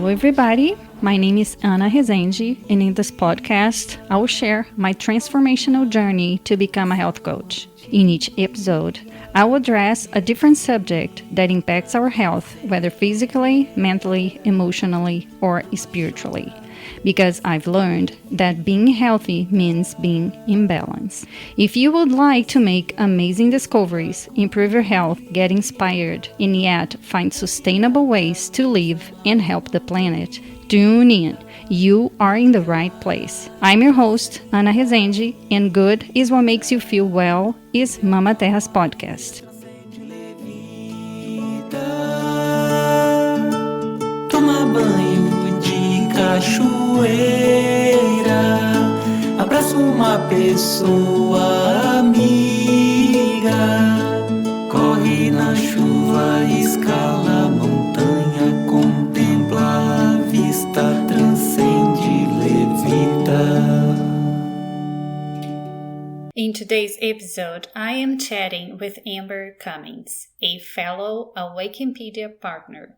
Hello, everybody. My name is Ana Rezende, and in this podcast, I will share my transformational journey to become a health coach. In each episode, I will address a different subject that impacts our health, whether physically, mentally, emotionally, or spiritually. Because I've learned that being healthy means being in balance. If you would like to make amazing discoveries, improve your health, get inspired, and yet find sustainable ways to live and help the planet, tune in. You are in the right place. I'm your host, Ana Rezende, and Good is What Makes You Feel Well is Mama Terra's podcast. Toma banho de cachoeira, abraça uma pessoa amiga, corre na chuva, escala a montanha, contempla a vista, transcende, levita. In today's episode, I am chatting with Amber Cummings, a fellow Awakenpedia partner.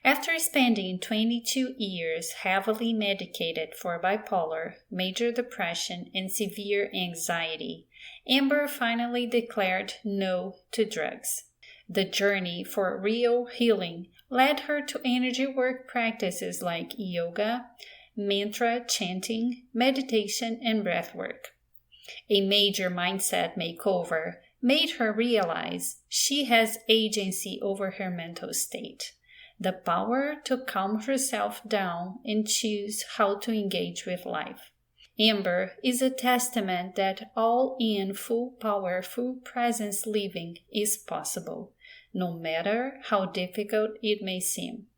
After spending 22 years heavily medicated for bipolar, major depression, and severe anxiety, Amber finally declared no to drugs. The journey for real healing led her to energy work practices like yoga, mantra chanting, meditation, and breathwork. A major mindset makeover made her realize she has agency over her mental state. The power to calm herself down and choose how to engage with life. Amber is a testament that all in full power, full presence living is possible, no matter how difficult it may seem.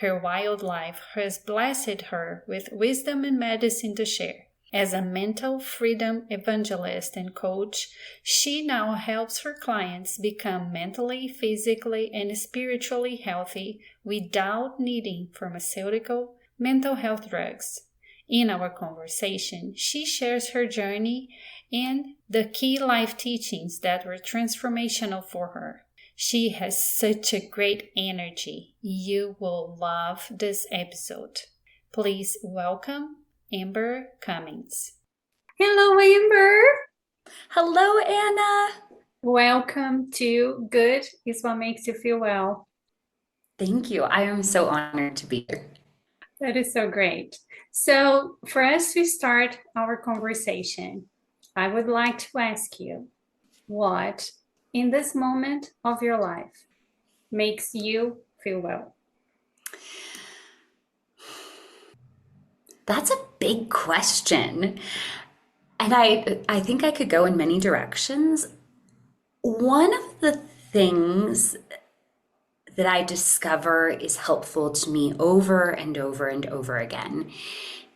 Her wild life has blessed her with wisdom and medicine to share. As a mental freedom evangelist and coach, she now helps her clients become mentally, physically, and spiritually healthy without needing pharmaceutical mental health drugs. In our conversation, she shares her journey and the key life teachings that were transformational for her. She has such a great energy. You will love this episode. Please welcome Amber Cummings. Hello, Amber. Hello, Anna. Welcome to Good is What Makes You Feel Well. Thank you. I am so honored to be here. That is so great. So, for us to start our conversation, I would like to ask you what, in this moment of your life, makes you feel well? That's a big question. And I think I could go in many directions. One of the things that I discover is helpful to me over and over and over again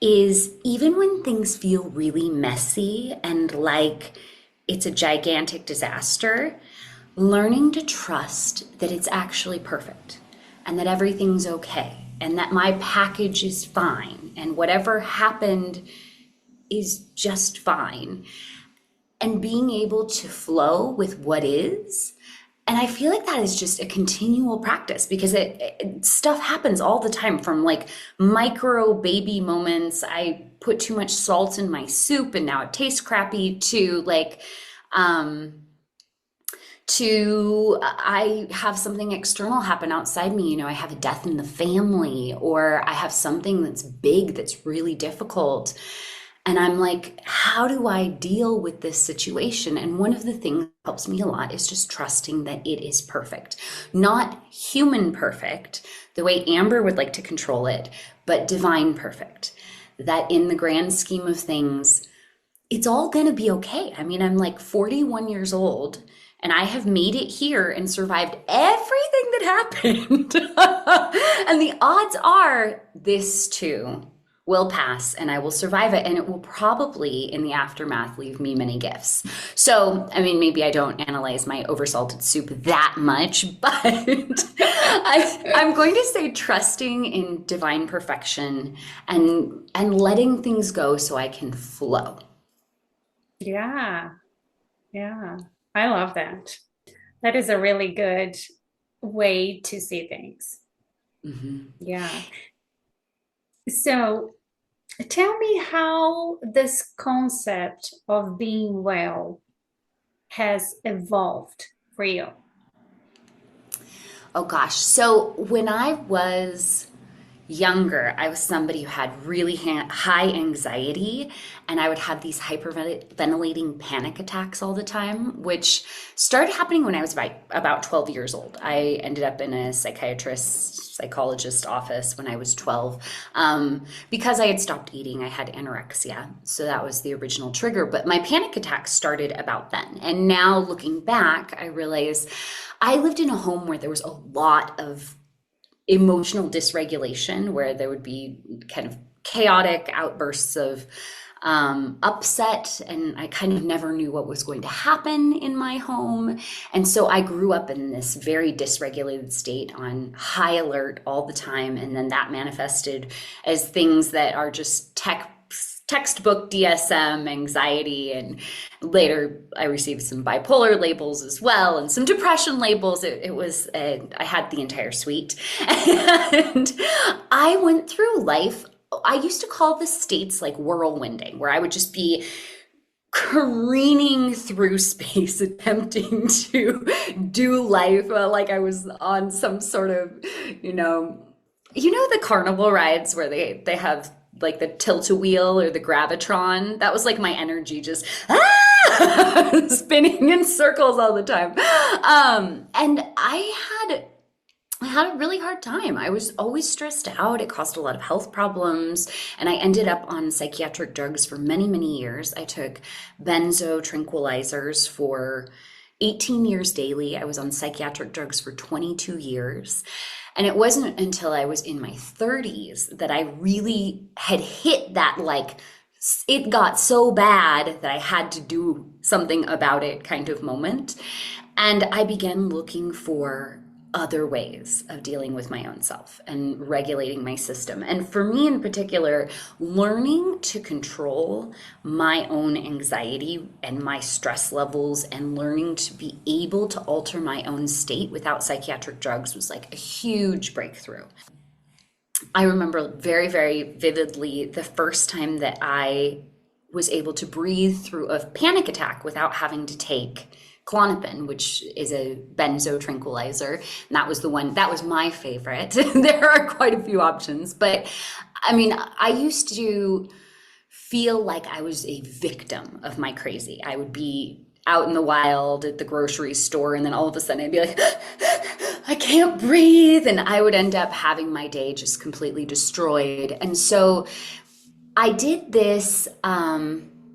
is even when things feel really messy and like it's a gigantic disaster, learning to trust that it's actually perfect and that everything's okay and that my package is fine and whatever happened is just fine. And being able to flow with what is. And I feel like that is just a continual practice because stuff happens all the time, from like micro baby moments. I put too much salt in my soup and now it tastes crappy, to like, I have something external happen outside me. I have a death in the family, or I have something that's big that's really difficult. And I'm like, how do I deal with this situation? And one of the things that helps me a lot is just trusting that it is perfect. Not human perfect, the way Amber would like to control it, but divine perfect. That in the grand scheme of things, it's all going to be okay. I mean, I'm like 41 years old and I have made it here and survived everything that happened. And the odds are this too will pass and I will survive it, and it will probably in the aftermath leave me many gifts. So, I mean, maybe I don't analyze my oversalted soup that much, but I'm going to say trusting in divine perfection and letting things go so I can flow. Yeah. I love that. That is a really good way to see things. Mm-hmm. Yeah. So tell me how this concept of being well has evolved for you. Oh gosh. So when I was younger, I was somebody who had really high anxiety, and I would have these hyperventilating panic attacks all the time, which started happening when I was about 12 years old. I ended up in a psychologist office when I was 12 because I had stopped eating. I had anorexia. So that was the original trigger. But my panic attacks started about then. And now looking back, I realize I lived in a home where there was a lot of emotional dysregulation, where there would be kind of chaotic outbursts of upset, and I kind of never knew what was going to happen in my home. And so I grew up in this very dysregulated state on high alert all the time. And then that manifested as things that are just textbook DSM anxiety, and later I received some bipolar labels as well and some depression labels. I had the entire suite. And I went through life, I used to call the states like whirlwinding, where I would just be careening through space attempting to do life like I was on some sort of, the carnival rides where they have like the tilt-a-wheel or the gravitron. That was like my energy, just spinning in circles all the time. And I had a really hard time. I was always stressed out. It caused a lot of health problems. And I ended up on psychiatric drugs for many, many years. I took benzo tranquilizers for 18 years daily. I was on psychiatric drugs for 22 years. And it wasn't until I was in my 30s that I really had hit that, like, it got so bad that I had to do something about it kind of moment. And I began looking for other ways of dealing with my own self and regulating my system. And for me in particular, learning to control my own anxiety and my stress levels and learning to be able to alter my own state without psychiatric drugs was like a huge breakthrough. I remember very, very vividly the first time that I was able to breathe through a panic attack without having to take Klonopin, which is a benzo tranquilizer. And that was my favorite. There are quite a few options, but I mean, I used to feel like I was a victim of my crazy. I would be out in the wild at the grocery store, and then all of a sudden I'd be like, I can't breathe. And I would end up having my day just completely destroyed. And so I did this,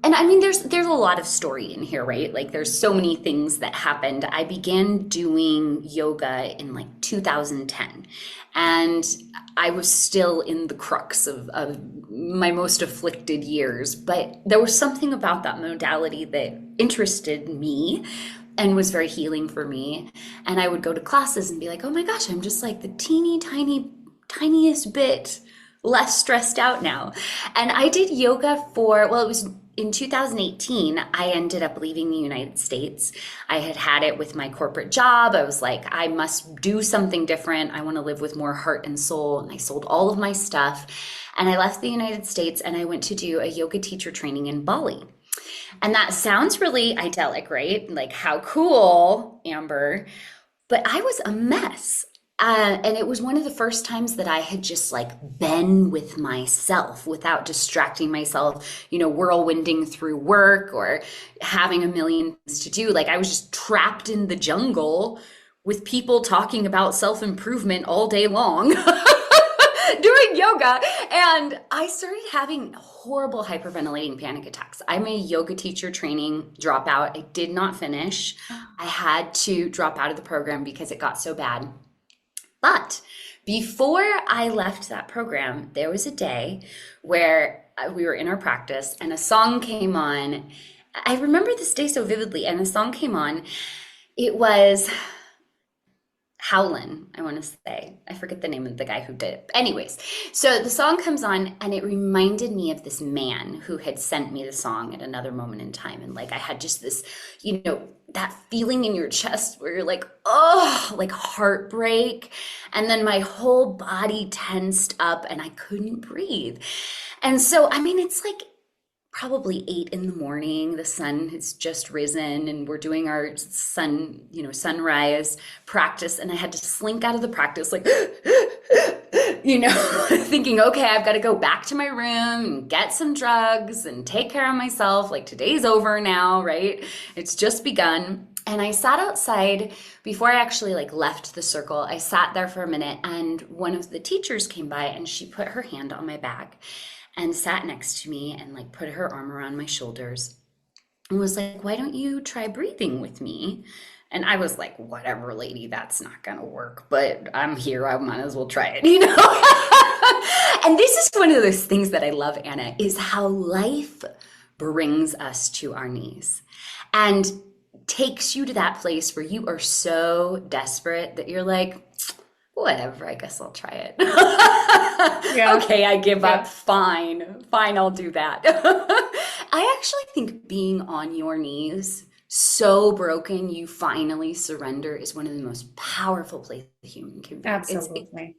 and I mean, there's a lot of story in here, right? Like there's so many things that happened. I began doing yoga in like 2010, and I was still in the crux of my most afflicted years, but there was something about that modality that interested me and was very healing for me. And I would go to classes and be like, oh my gosh, I'm just like the tiniest bit less stressed out now. And I did yoga it was in 2018, I ended up leaving the United States. I had it with my corporate job. I was like, I must do something different. I want to live with more heart and soul. And I sold all of my stuff. And I left the United States and I went to do a yoga teacher training in Bali. And that sounds really idyllic, right? Like, how cool, Amber. But I was a mess. And it was one of the first times that I had just like been with myself without distracting myself, whirlwinding through work or having a million things to do. Like I was just trapped in the jungle with people talking about self-improvement all day long. Doing yoga, and I started having horrible hyperventilating panic attacks. I'm a yoga teacher training dropout. I did not finish. I had to drop out of the program because it got so bad. But before I left that program, there was a day where we were in our practice and a song came on. I remember this day so vividly, and a song came on. It was Howlin', I want to say. I forget the name of the guy who did it. Anyways, so the song comes on and it reminded me of this man who had sent me the song at another moment in time. And like I had just this, that feeling in your chest where you're like, oh, like heartbreak. And then my whole body tensed up and I couldn't breathe. And so, I mean, it's like probably 8 in the morning. The sun has just risen and we're doing our sunrise practice. And I had to slink out of the practice like, thinking, okay, I've got to go back to my room and get some drugs and take care of myself. Like today's over now, right? It's just begun. And I sat outside before I actually left the circle. I sat there for a minute and one of the teachers came by and she put her hand on my back and sat next to me and put her arm around my shoulders and was like, why don't you try breathing with me? And I was like, whatever, lady, that's not gonna work, but I'm here, I might as well try it, And this is one of those things that I love, Anna, is how life brings us to our knees and takes you to that place where you are so desperate that you're like, whatever, I guess I'll try it. Yeah. Okay, I give up. Fine, I'll do that. I actually think being on your knees, so broken, you finally surrender, is one of the most powerful places a human can be. Absolutely.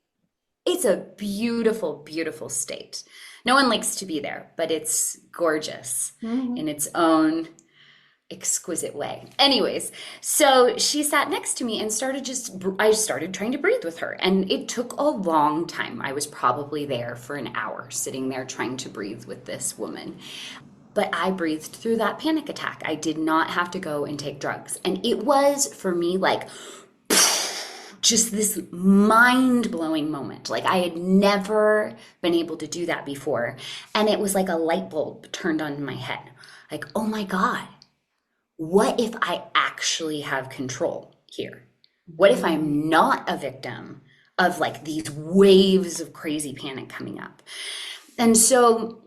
It's a beautiful, beautiful state. No one likes to be there, but it's gorgeous in its own exquisite way. Anyways, so she sat next to me and I started trying to breathe with her. And it took a long time. I was probably there for an hour, sitting there trying to breathe with this woman. But I breathed through that panic attack. I did not have to go and take drugs. And it was, for me, just this mind-blowing moment. I had never been able to do that before. And it was like a light bulb turned on in my head. Oh my God. What if I actually have control here? What if I'm not a victim of these waves of crazy panic coming up? And so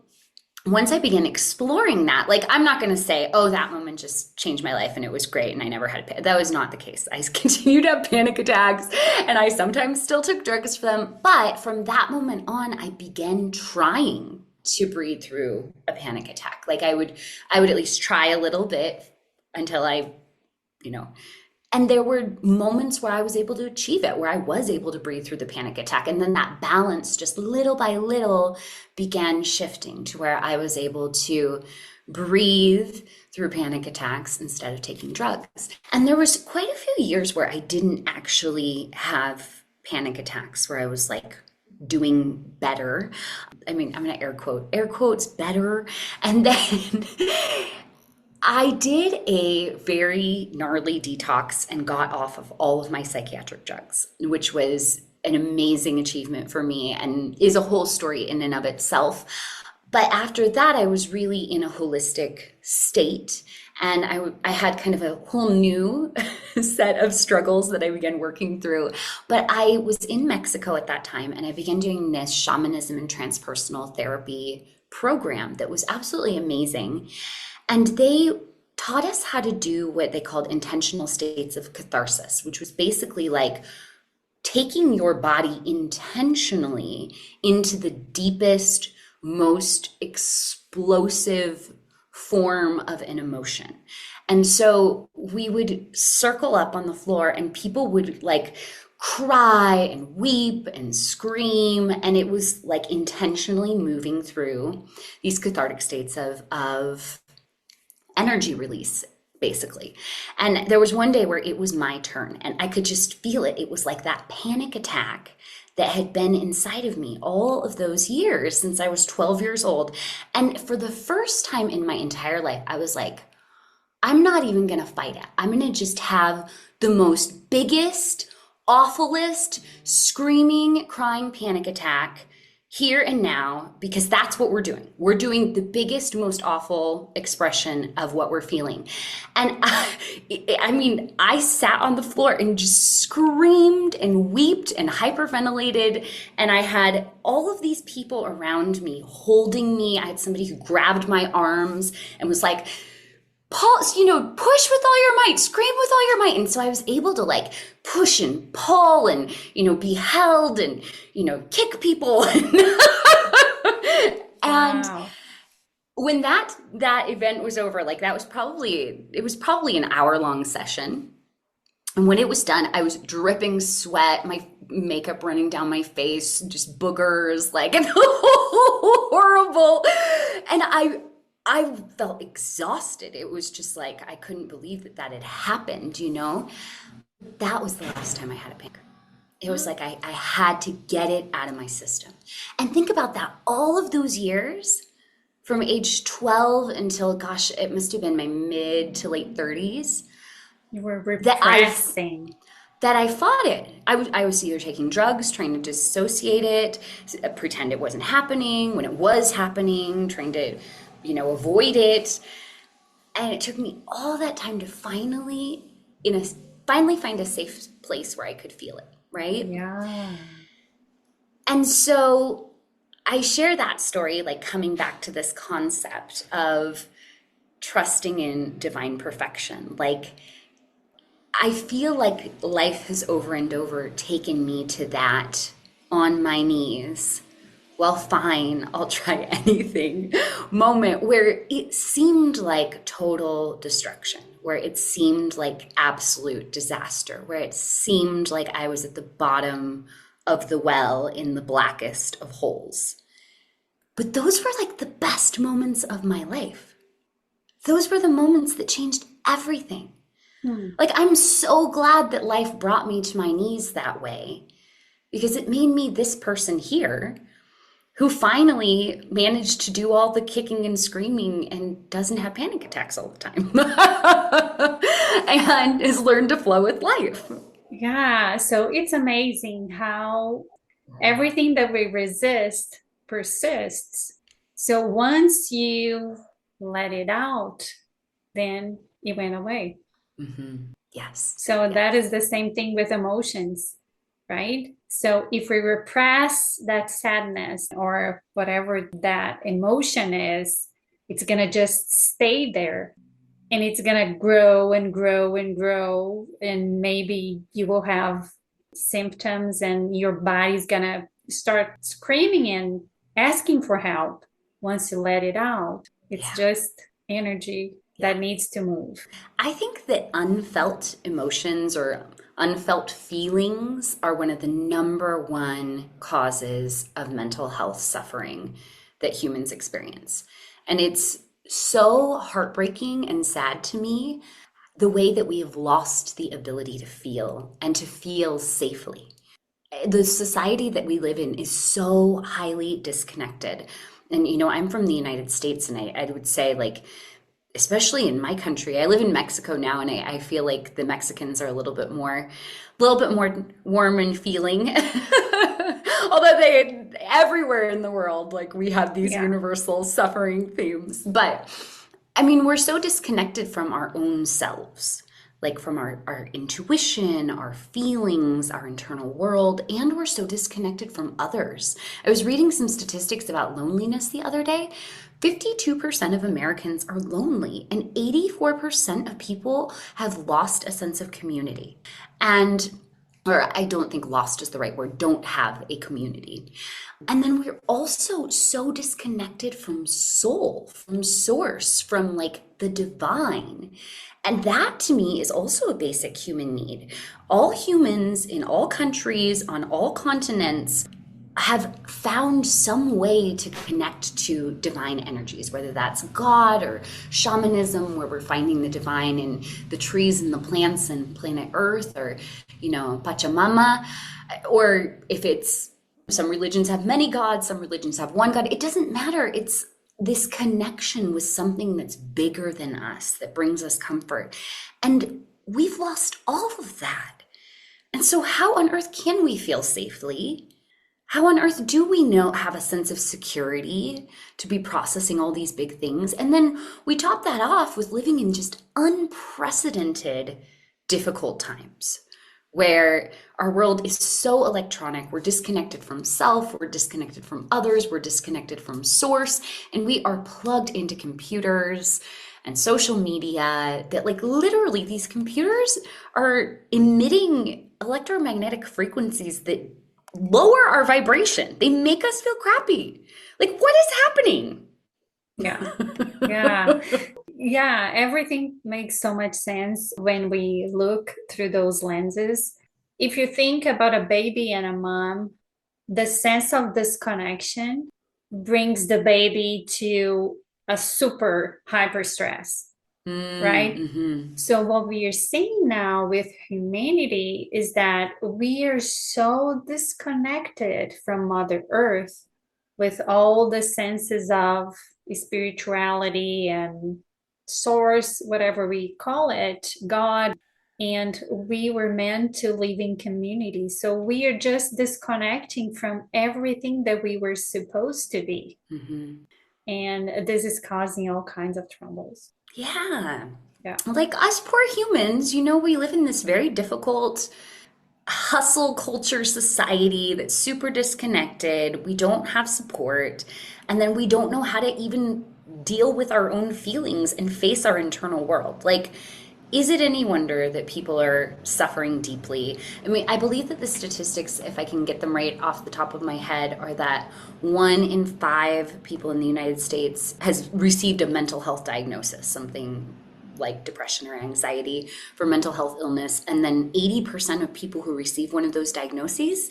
once I began exploring that, I'm not going to say, oh, that moment just changed my life and it was great and I never had that was not the case. I continued to have panic attacks and I sometimes still took drugs for them. But from that moment on, I began trying to breathe through a panic attack. I would at least try a little bit until and there were moments where I was able to achieve it, where I was able to breathe through the panic attack. And then that balance just little by little began shifting to where I was able to breathe through panic attacks instead of taking drugs. And there was quite a few years where I didn't actually have panic attacks, where I was doing better. I mean, I'm going to air quotes better. And then I did a very gnarly detox and got off of all of my psychiatric drugs, which was an amazing achievement for me and is a whole story in and of itself. But after that, I was really in a holistic state. And I had kind of a whole new set of struggles that I began working through. But I was in Mexico at that time, and I began doing this shamanism and transpersonal therapy program that was absolutely amazing. And they taught us how to do what they called intentional states of catharsis, which was basically taking your body intentionally into the deepest, most explosive form of an emotion. And so we would circle up on the floor and people would cry and weep and scream. And it was intentionally moving through these cathartic states of energy release, basically. And there was one day where it was my turn and I could just feel it. It was like that panic attack that had been inside of me all of those years since I was 12 years old. And for the first time in my entire life, I was like, I'm not even going to fight it. I'm going to just have the most biggest, awfulest, screaming, crying panic attack here and now, because that's what we're doing. We're doing the biggest, most awful expression of what we're feeling. And I sat on the floor and just screamed and wept and hyperventilated. And I had all of these people around me holding me. I had somebody who grabbed my arms and was like, pulse, push with all your might, scream with all your might. And so I was able to like push and pull and, be held and, kick people. And Wow. when that event was over, like it was probably an hour-long session. And when it was done, I was dripping sweat, my makeup running down my face, just boogers, like horrible. And I felt exhausted. It was just like, I couldn't believe that had happened, That was the last time I had a panic. It was like I had to get it out of my system. And think about that. All of those years, from age 12 until, gosh, it must have been my mid to late 30s. You were repressing. That I fought it. I was either taking drugs, trying to dissociate it, pretend it wasn't happening when it was happening, trying to, avoid it. And it took me all that time to finally find a safe place where I could feel it, right? Yeah. And so I share that story, like coming back to this concept of trusting in divine perfection. Like, I feel like life has over and over taken me to that on my knees. Well, fine, I'll try anything moment where it seemed like total destruction, where it seemed like absolute disaster, where it seemed like I was at the bottom of the well in the blackest of holes. But those were like the best moments of my life. Those were the moments that changed everything. Like, I'm so glad that life brought me to my knees that way, because it made me this person here who finally managed to do all the kicking and screaming and doesn't have panic attacks all the time and has learned to flow with life. Yeah. So it's amazing how everything that we resist persists. So once you let it out, then it went away. Mm-hmm. Yes. So that is the same thing with emotions, right? So if we repress that sadness or whatever that emotion is, it's going to just stay there, and it's going to grow and grow and grow. And maybe you will have symptoms and your body's going to start screaming and asking for help once you let it out. It's just energy that needs to move. I think that unfelt emotions or unfelt feelings are one of the number one causes of mental health suffering that humans experience. And it's so heartbreaking and sad to me, the way that we have lost the ability to feel and to feel safely. The society that we live in is so highly disconnected. And, I'm from the United States, and I would say, like, especially in my country, I live in Mexico now, and I feel like the Mexicans are a little bit more warm and feeling. Although everywhere in the world, like, we have these universal suffering themes. But I mean, we're so disconnected from our own selves, like from our intuition, our feelings, our internal world, and we're so disconnected from others. I was reading some statistics about loneliness the other day. 52% of Americans are lonely, and 84% of people have lost a sense of community. Or I don't think lost is the right word, don't have a community. And then we're also so disconnected from soul, from source, from like the divine. And that to me is also a basic human need. All humans in all countries, on all continents, have found some way to connect to divine energies, whether that's God or shamanism, where we're finding the divine in the trees and the plants and planet Earth, or, Pachamama, or if it's, some religions have many gods, some religions have one God. It doesn't matter. It's this connection with something that's bigger than us, that brings us comfort. And we've lost all of that. And so how on earth can we feel safely? How on earth do we have a sense of security to be processing all these big things? And then we top that off with living in just unprecedented, difficult times where our world is so electronic. We're disconnected from self, we're disconnected from others, we're disconnected from source, and we are plugged into computers and social media, that like literally these computers are emitting electromagnetic frequencies that lower our vibration. They make us feel crappy. Like, what is happening? Yeah. Yeah. Yeah. Everything makes so much sense when we look through those lenses. If you think about a baby and a mom, the sense of disconnection brings the baby to a super hyper stress, right? Mm-hmm. So what we are seeing now with humanity is that we are so disconnected from Mother Earth with all the senses of spirituality and source, whatever we call it, God. And we were meant to live in community. So we are just disconnecting from everything that we were supposed to be. Mm-hmm. And this is causing all kinds of troubles. Yeah. Yeah. Like us poor humans, we live in this very difficult hustle culture society that's super disconnected. We don't have support. And then we don't know how to even deal with our own feelings and face our internal world. Like, is it any wonder that people are suffering deeply? I mean, I believe that the statistics, if I can get them right off the top of my head, are that 1 in 5 people in the United States has received a mental health diagnosis, something like depression or anxiety for mental health illness. And then 80% of people who receive one of those diagnoses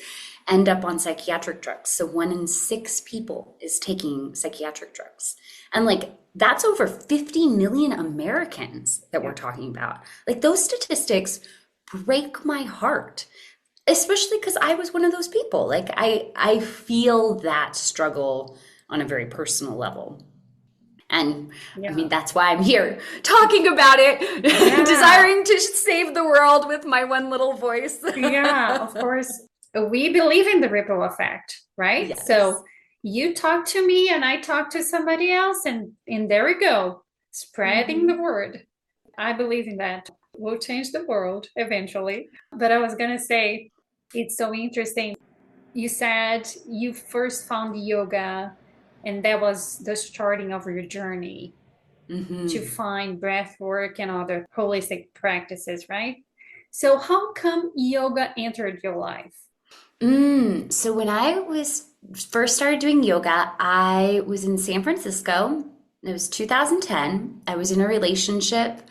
end up on psychiatric drugs. So 1 in 6 people is taking psychiatric drugs. And like, that's over 50 million Americans that we're talking about. Like, those statistics break my heart, especially because I was one of those people. Like, I feel that struggle on a very personal level. And I mean, that's why I'm here talking about it, desiring to save the world with my one little voice. Yeah, of course. We believe in the ripple effect, right? Yes. So you talk to me and I talk to somebody else, and there we go, spreading the word. I believe in that. We'll change the world eventually. But I was going to say, it's so interesting. You said you first found yoga, and that was the starting of your journey to find breath work and other holistic practices, right? So how come yoga entered your life? So when I was first started doing yoga, I was in San Francisco. It was 2010. I was in a relationship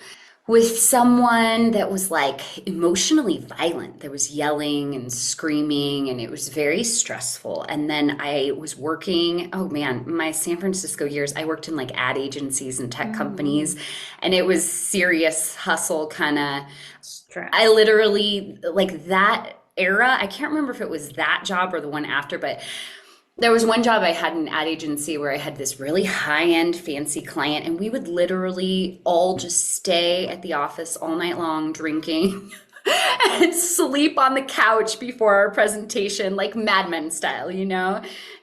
with someone that was like emotionally violent. There was yelling and screaming, and it was very stressful. And then I was working, oh man, my San Francisco years, I worked in like ad agencies and tech companies, and it was serious hustle kind of. I literally, like that era, I can't remember if it was that job or the one after, but there was one job I had in an ad agency where I had this really high-end fancy client, and we would literally all just stay at the office all night long drinking and sleep on the couch before our presentation, like Mad Men style,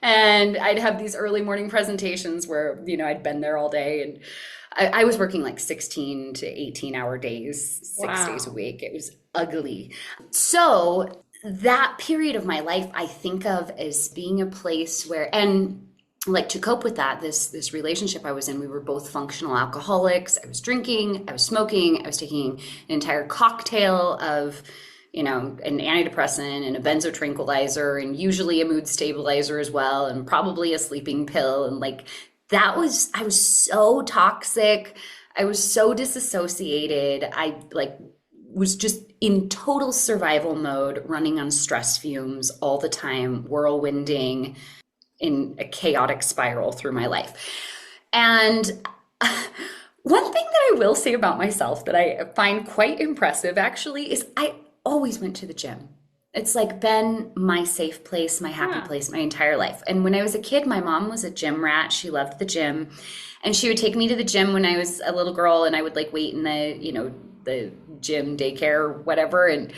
And I'd have these early morning presentations where, I'd been there all day, and I was working like 16 to 18-hour days, 6 days a week. It was ugly. So that period of my life, I think of as being a place where, and like to cope with that, this relationship I was in, we were both functional alcoholics. I was drinking, I was smoking, I was taking an entire cocktail of, an antidepressant and a benzo tranquilizer and usually a mood stabilizer as well, and probably a sleeping pill. And like, I was so toxic. I was so disassociated. I was just in total survival mode, running on stress fumes all the time, whirlwinding in a chaotic spiral through my life. And one thing that I will say about myself that I find quite impressive actually is I always went to the gym. It's like been my safe place, my happy place my entire life. And when I was a kid, my mom was a gym rat. She loved the gym. And she would take me to the gym when I was a little girl, and I would like wait in the gym, daycare, whatever. And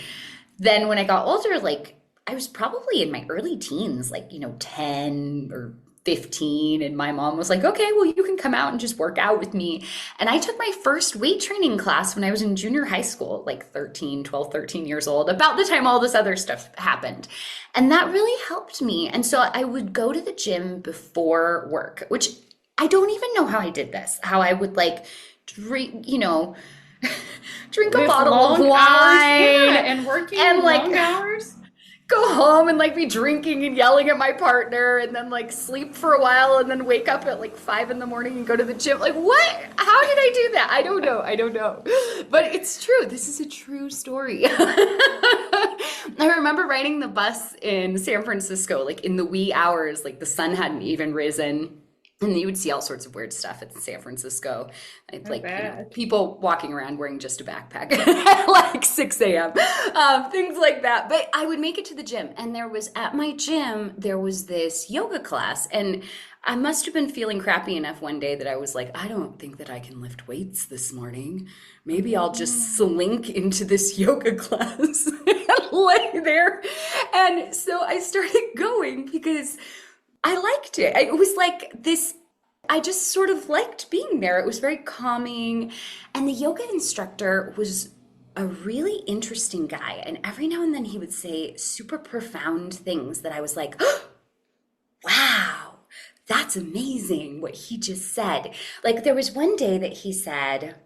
then when I got older, like I was probably in my early teens, like, 10 or 15. And my mom was like, okay, well, you can come out and just work out with me. And I took my first weight training class when I was in junior high school, like 12, 13 years old, about the time all this other stuff happened. And that really helped me. And so I would go to the gym before work, which I don't even know how I did this, how I would like drink, drink a With bottle of long wine hours, yeah, and working and like long hours. go home and like be drinking and yelling at my partner and then like sleep for a while and then wake up at like 5 a.m. and go to the gym. Like, what? How did I do that? I don't know. But it's true. This is a true story. I remember riding the bus in San Francisco, like in the wee hours, like the sun hadn't even risen. And you would see all sorts of weird stuff in San Francisco. Like people walking around wearing just a backpack at like 6 a.m. Things like that. But I would make it to the gym. And at my gym, there was this yoga class. And I must have been feeling crappy enough one day that I was like, I don't think that I can lift weights this morning. Maybe I'll just slink into this yoga class and lay there. And so I started going because I liked it. It was like this, I just sort of liked being there. It was very calming. And the yoga instructor was a really interesting guy. And every now and then he would say super profound things that I was like, oh, wow, that's amazing what he just said. Like there was one day that he said,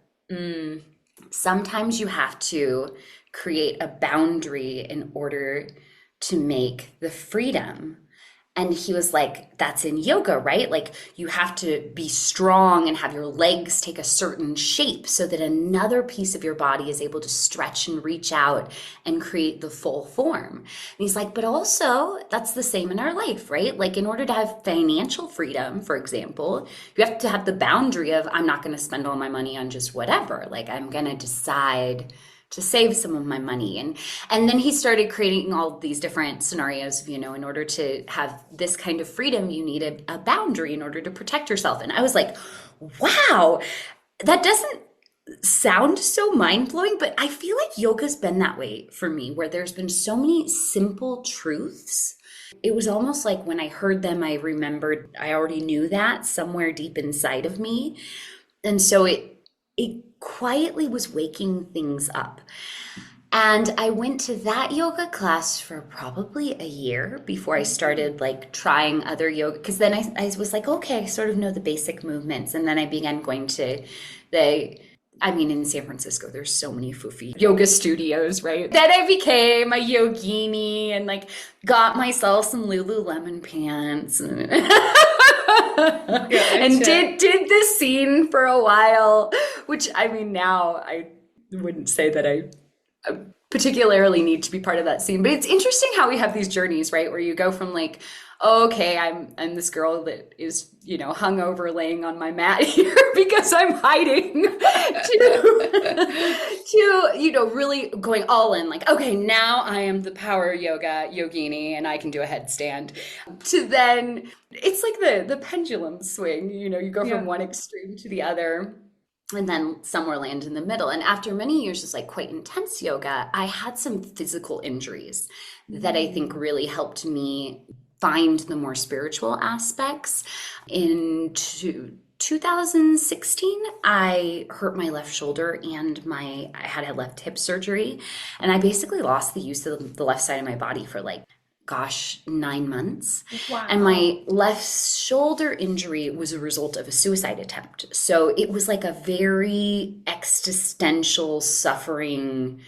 sometimes you have to create a boundary in order to make the freedom. And he was like, that's in yoga, right? Like you have to be strong and have your legs take a certain shape so that another piece of your body is able to stretch and reach out and create the full form. And he's like, but also that's the same in our life, right? Like in order to have financial freedom, for example, you have to have the boundary of, I'm not going to spend all my money on just whatever. Like I'm going to decide to save some of my money. And then he started creating all these different scenarios of, in order to have this kind of freedom, you need a boundary in order to protect yourself. And I was like, wow, that doesn't sound so mind-blowing, but I feel like yoga's been that way for me, where there's been so many simple truths. It was almost like when I heard them, I remembered I already knew that somewhere deep inside of me. And so it quietly was waking things up. And I went to that yoga class for probably a year before I started like trying other yoga. Because then I was like, okay, I sort of know the basic movements. And then I began going to in San Francisco, there's so many foofy yoga studios, right? Then I became a yogini and like got myself some Lululemon pants and, and did the scene for a while, which now I wouldn't say that I particularly need to be part of that scene, but it's interesting how we have these journeys, right? Where you go from like, oh, okay, I'm this girl that is, hungover laying on my mat here because I'm hiding to really going all in, like, okay, now I am the power yoga yogini and I can do a headstand. To then, it's like the pendulum swing, you go from one extreme to the other. And then somewhere land in the middle. And after many years of like quite intense yoga, I had some physical injuries that I think really helped me find the more spiritual aspects. In 2016, I hurt my left shoulder and I had a left hip surgery. And I basically lost the use of the left side of my body for 9 months. Wow. And my left shoulder injury was a result of a suicide attempt. So it was like a very existential suffering,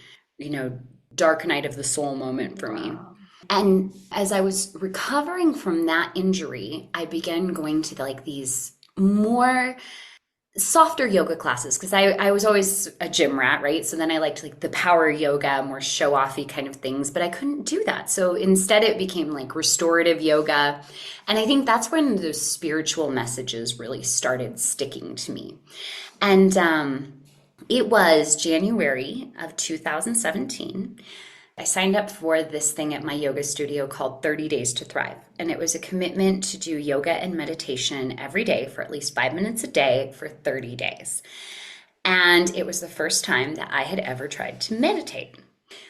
dark night of the soul moment for me. And as I was recovering from that injury, I began going to these more softer yoga classes because I was always a gym rat, right? So then I liked the power yoga, more show-offy kind of things, but I couldn't do that. So instead it became restorative yoga. And I think that's when those spiritual messages really started sticking to me. And it was January of 2017. I signed up for this thing at my yoga studio called 30 Days to Thrive. And it was a commitment to do yoga and meditation every day for at least 5 minutes a day for 30 days. And it was the first time that I had ever tried to meditate.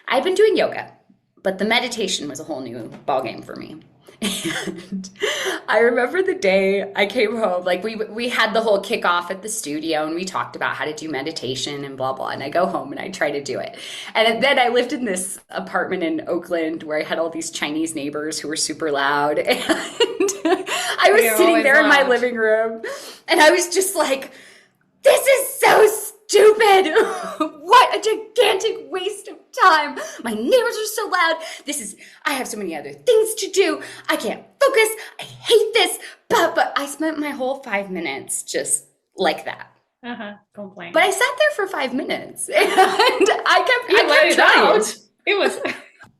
I'd been doing yoga, but the meditation was a whole new ballgame for me. And I remember the day I came home, we had the whole kickoff at the studio and we talked about how to do meditation and blah, blah. And I go home and I try to do it. And then I lived in this apartment in Oakland where I had all these Chinese neighbors who were super loud. And I was sitting there in my living room and I was just like, this is so stupid. What a gigantic waste of time. My neighbors are so loud. I have so many other things to do. I can't focus. I hate this. But I spent my whole 5 minutes just like that. Complain. But I sat there for 5 minutes and I kept trying.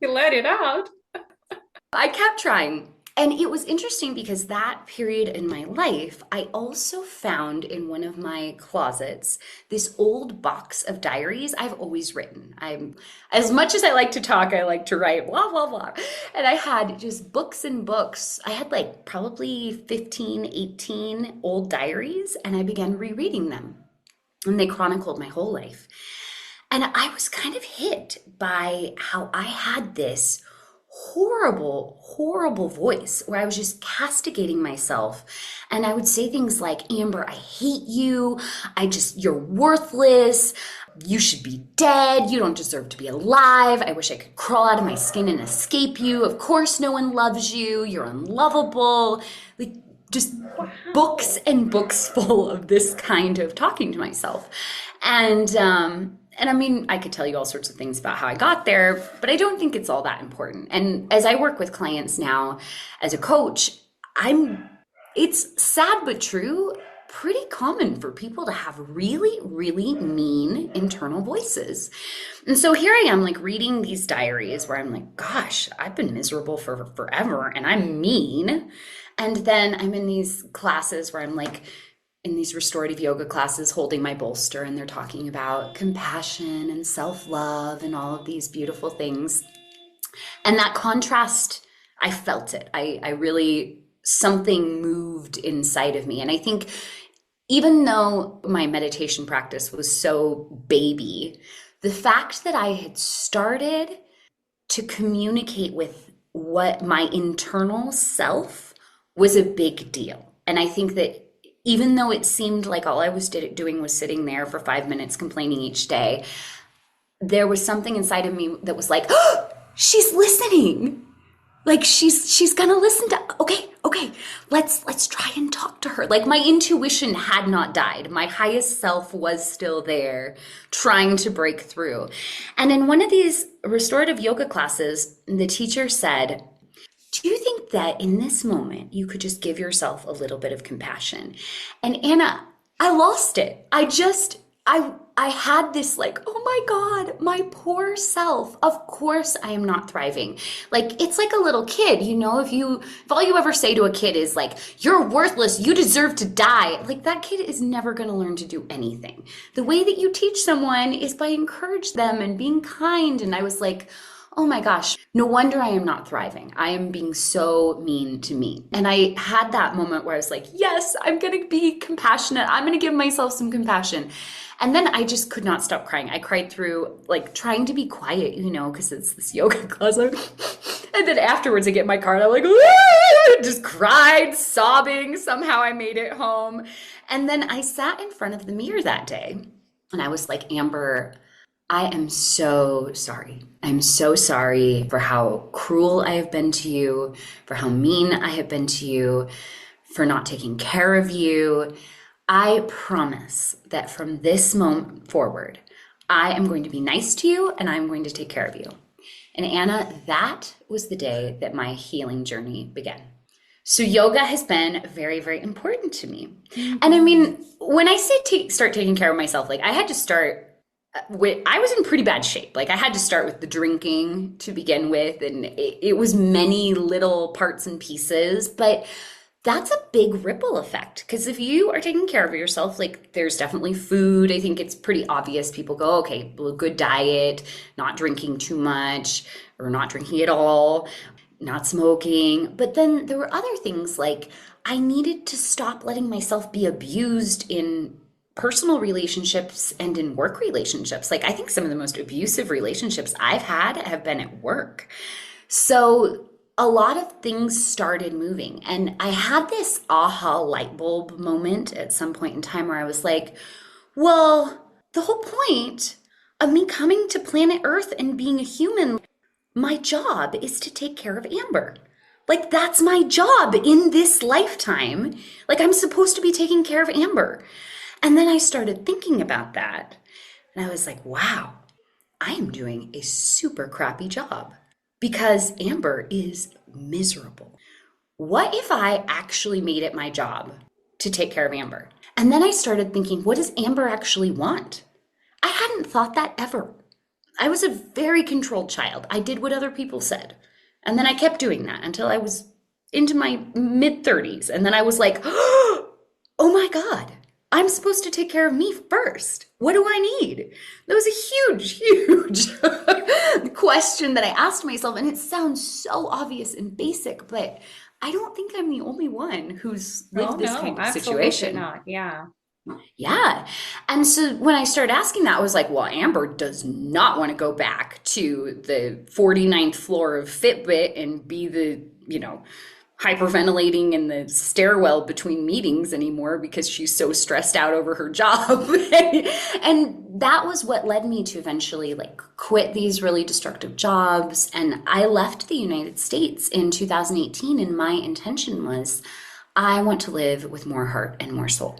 You let it out. I kept trying. And it was interesting because that period in my life, I also found in one of my closets this old box of diaries I've always written. As much as I like to talk, I like to write, blah, blah, blah. And I had just books and books. I had like probably 15, 18 old diaries, and I began rereading them. And they chronicled my whole life. And I was kind of hit by how I had this horrible voice where I was just castigating myself. And I would say things like, Amber, I hate you. You're worthless. You should be dead. You don't deserve to be alive. I wish I could crawl out of my skin and escape you. Of course, no one loves you. You're unlovable. Like just books and books full of this kind of talking to myself. And I mean, I could tell you all sorts of things about how I got there, but I don't think it's all that important. And as I work with clients now as a coach, it's sad but true, pretty common for people to have really, really mean internal voices. And so here I am like reading these diaries where I'm like, gosh, I've been miserable for forever and I'm mean. And then I'm in these classes where I'm like, in these restorative yoga classes holding my bolster, and they're talking about compassion and self-love and all of these beautiful things. And that contrast, I felt it. I really, something moved inside of me. And I think even though my meditation practice was so baby, the fact that I had started to communicate with what my internal self was a big deal. And I think that even though it seemed like all I was doing was sitting there for 5 minutes complaining each day, there was something inside of me that was like, oh, she's listening. Like she's gonna listen to, okay, let's try and talk to her. Like my intuition had not died. My highest self was still there trying to break through. And in one of these restorative yoga classes, the teacher said, do you think that in this moment you could just give yourself a little bit of compassion? And Anna, I lost it. I had this like, oh my God, my poor self. Of course I am not thriving. Like, it's like a little kid, you know, if all you ever say to a kid is like, you're worthless, you deserve to die. Like that kid is never going to learn to do anything. The way that you teach someone is by encouraging them and being kind. And I was like, oh my gosh, no wonder I am not thriving. I am being so mean to me. And I had that moment where I was like, yes, I'm going to be compassionate. I'm going to give myself some compassion. And then I just could not stop crying. I cried through like trying to be quiet, you know, because it's this yoga class. And then afterwards I get in my car and I'm like, just cried, sobbing. Somehow I made it home. And then I sat in front of the mirror that day and I was like, Amber, I am so sorry. I'm so sorry for how cruel I have been to you, for how mean I have been to you, for not taking care of you. I promise that from this moment forward, I am going to be nice to you and I'm going to take care of you. And Anna, that was the day that my healing journey began. So yoga has been very, very important to me. And I mean, when I say start taking care of myself, like I had to start I was in pretty bad shape. Like I had to start with the drinking to begin with, and it was many little parts and pieces, but that's a big ripple effect. Because if you are taking care of yourself, like there's definitely food. I think it's pretty obvious. People go, okay, well, good diet, not drinking too much or not drinking at all, not smoking. But then there were other things like I needed to stop letting myself be abused in personal relationships and in work relationships. Like I think some of the most abusive relationships I've had have been at work. So a lot of things started moving. And I had this aha light bulb moment at some point in time where I was like, well, the whole point of me coming to planet Earth and being a human, my job is to take care of Amber. Like that's my job in this lifetime. Like I'm supposed to be taking care of Amber. And then I started thinking about that. And I was like, wow, I am doing a super crappy job because Amber is miserable. What if I actually made it my job to take care of Amber? And then I started thinking, what does Amber actually want? I hadn't thought that ever. I was a very controlled child. I did what other people said. And then I kept doing that until I was into my mid 30s. And then I was like, oh my God, I'm supposed to take care of me first. What do I need? That was a huge, huge question that I asked myself. And it sounds so obvious and basic, but I don't think I'm the only one who's lived this kind of situation. Not. Yeah. Yeah. And so when I started asking that, I was like, well, Amber does not want to go back to the 49th floor of Fitbit and be the, hyperventilating in the stairwell between meetings anymore because she's so stressed out over her job. And that was what led me to eventually quit these really destructive jobs. And I left the United States in 2018. And my intention was I want to live with more heart and more soul.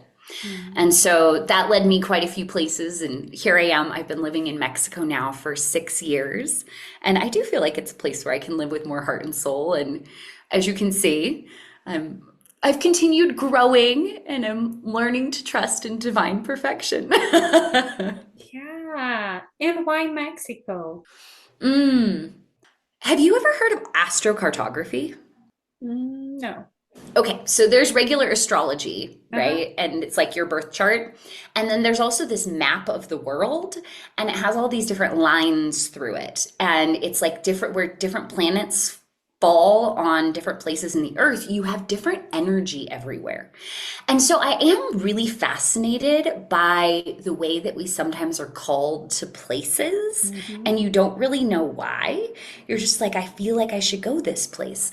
And so that led me quite a few places. And here I am. I've been living in Mexico now for 6 years. And I do feel like it's a place where I can live with more heart and soul. And as you can see, I've continued growing and I'm learning to trust in divine perfection. Yeah. And why Mexico? Have you ever heard of astrocartography? No. Okay, so there's regular astrology, right? And it's like your birth chart. And then there's also this map of the world, and it has all these different lines through it. And it's like where different planets fall on different places in the earth, you have different energy everywhere. And so I am really fascinated by the way that we sometimes are called to places and you don't really know why. You're just like, I feel like I should go this place.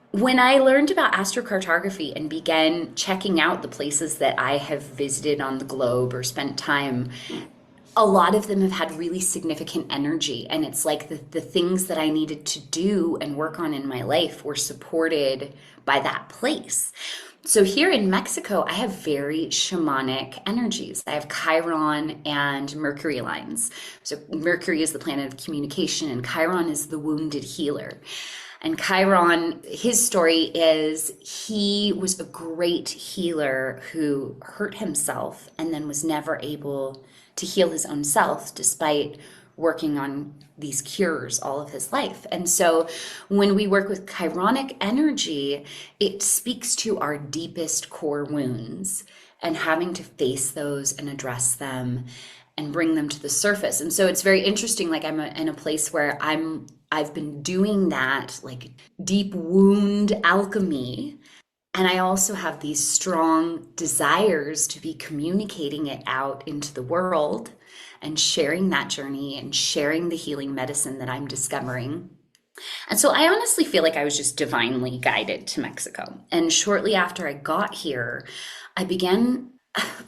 When I learned about astrocartography and began checking out the places that I have visited on the globe or spent time, a lot of them have had really significant energy. And it's like the things that I needed to do and work on in my life were supported by that place. So here in Mexico, I have very shamanic energies. I have Chiron and Mercury lines. So Mercury is the planet of communication and Chiron is the wounded healer. And Chiron, his story is he was a great healer who hurt himself and then was never able to heal his own self despite working on these cures all of his life. And so when we work with chironic energy, it speaks to our deepest core wounds and having to face those and address them and bring them to the surface. And so it's very interesting. Like I'm in a place where I've been doing that, like deep wound alchemy. And I also have these strong desires to be communicating it out into the world and sharing that journey and sharing the healing medicine that I'm discovering. And so I honestly feel like I was just divinely guided to Mexico. And shortly after I got here, I began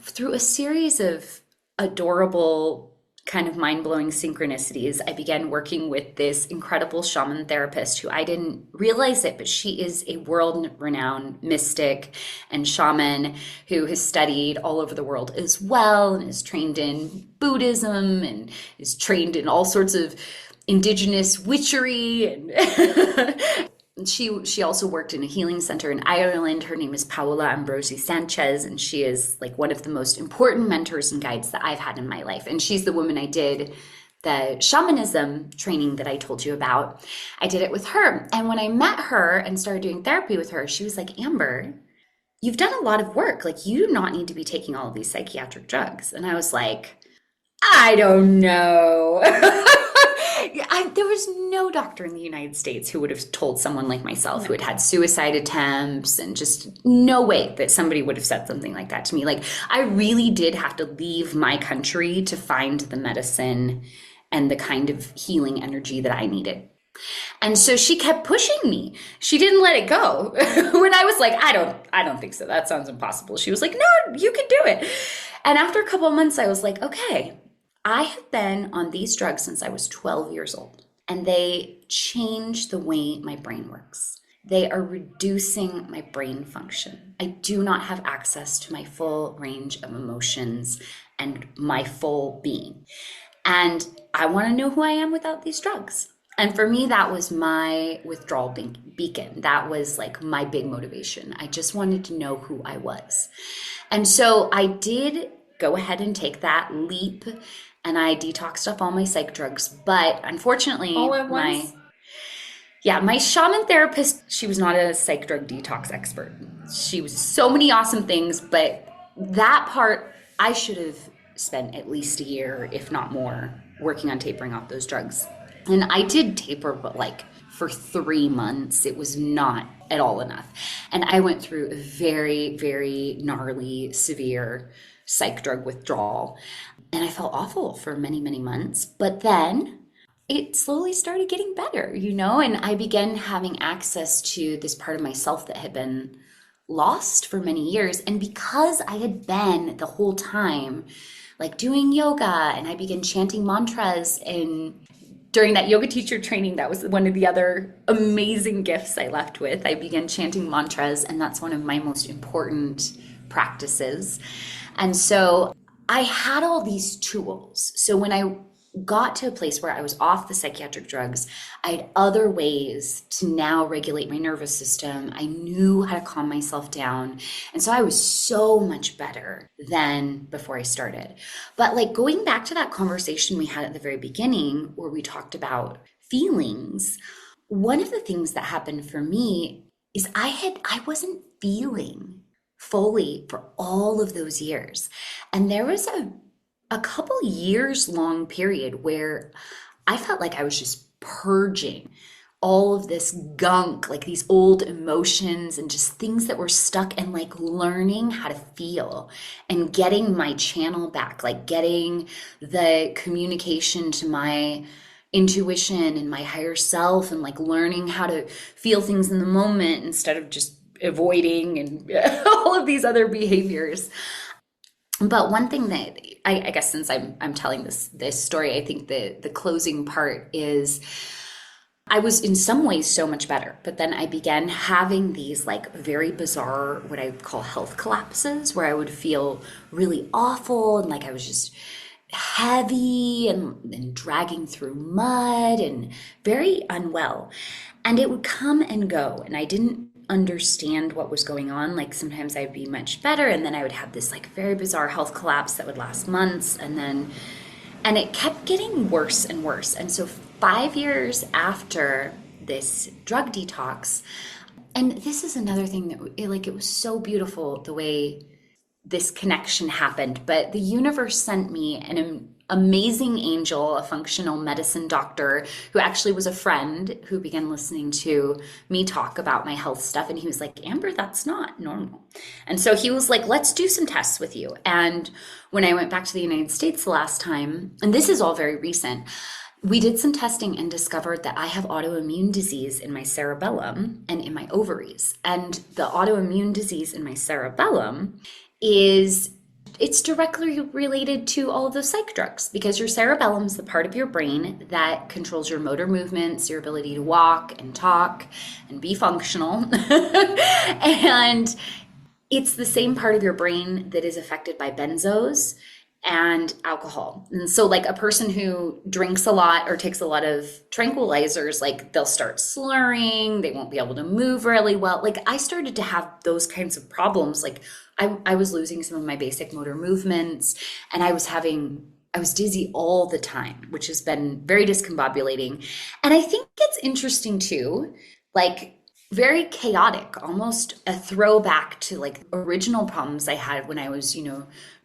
through a series of adorable kind of mind-blowing synchronicities. I began working with this incredible shaman therapist who I didn't realize it, but she is a world-renowned mystic and shaman who has studied all over the world as well and is trained in Buddhism and is trained in all sorts of indigenous witchery and She also worked in a healing center in Ireland. Her name is Paola Ambrosi Sanchez, and she is like one of the most important mentors and guides that I've had in my life. And she's the woman I did the shamanism training that I told you about. I did it with her. And when I met her and started doing therapy with her, she was like, Amber, you've done a lot of work. Like, you do not need to be taking all of these psychiatric drugs. And I was like, I don't know. There was no doctor in the United States who would have told someone like myself who had had suicide attempts and just no way that somebody would have said something like that to me. Like, I really did have to leave my country to find the medicine and the kind of healing energy that I needed. And so she kept pushing me. She didn't let it go. When I was like, I don't think so. That sounds impossible. She was like, no, you can do it. And after a couple of months, I was like, okay, I have been on these drugs since I was 12 years old, and they change the way my brain works. They are reducing my brain function. I do not have access to my full range of emotions and my full being. And I want to know who I am without these drugs. And for me, that was my withdrawal beacon. That was like my big motivation. I just wanted to know who I was. And so I did go ahead and take that leap, and I detoxed off all my psych drugs. But unfortunately, All at once? my shaman therapist, she was not a psych drug detox expert. She was so many awesome things, but that part, I should have spent at least a year, if not more, working on tapering off those drugs. And I did taper, but like for 3 months, it was not at all enough. And I went through a very, very gnarly, severe psych drug withdrawal. And I felt awful for many, many months. But then it slowly started getting better, and I began having access to this part of myself that had been lost for many years. And because I had been the whole time like doing yoga, and I began chanting mantras, and during that yoga teacher training, that was one of the other amazing gifts I left with. I began chanting mantras, and that's one of my most important practices. And so I had all these tools. So when I got to a place where I was off the psychiatric drugs, I had other ways to now regulate my nervous system. I knew how to calm myself down. And so I was so much better than before I started. But like going back to that conversation we had at the very beginning where we talked about feelings, one of the things that happened for me is I wasn't feeling fully for all of those years. And there was a couple years long period where I felt like I was just purging all of this gunk, like these old emotions and just things that were stuck, and like learning how to feel and getting my channel back, like getting the communication to my intuition and my higher self, and like learning how to feel things in the moment instead of just avoiding and all of these other behaviors. But one thing that I guess, since I'm telling this story, I think the closing part is I was in some ways so much better, but then I began having these like very bizarre, what I call health collapses, where I would feel really awful and like I was just heavy and dragging through mud and very unwell. And it would come and go, and I didn't understand what was going on. Like sometimes I'd be much better, and then I would have this like very bizarre health collapse that would last months, and it kept getting worse and worse. And so 5 years after this drug detox, and this is another thing that it was so beautiful the way this connection happened, but the universe sent me an amazing angel, a functional medicine doctor who actually was a friend who began listening to me talk about my health stuff. And he was like, Amber, that's not normal. And so he was like, let's do some tests with you. And when I went back to the United States the last time, and this is all very recent, we did some testing and discovered that I have autoimmune disease in my cerebellum and in my ovaries. And the autoimmune disease in my cerebellum it's directly related to all of those psych drugs, because your cerebellum is the part of your brain that controls your motor movements, your ability to walk and talk and be functional. And it's the same part of your brain that is affected by benzos and alcohol. And so like a person who drinks a lot or takes a lot of tranquilizers, like they'll start slurring, they won't be able to move really well. Like I started to have those kinds of problems. Like I was losing some of my basic motor movements, and I was dizzy all the time, which has been very discombobulating. And I think it's interesting too, like very chaotic, almost a throwback to like original problems I had when I was,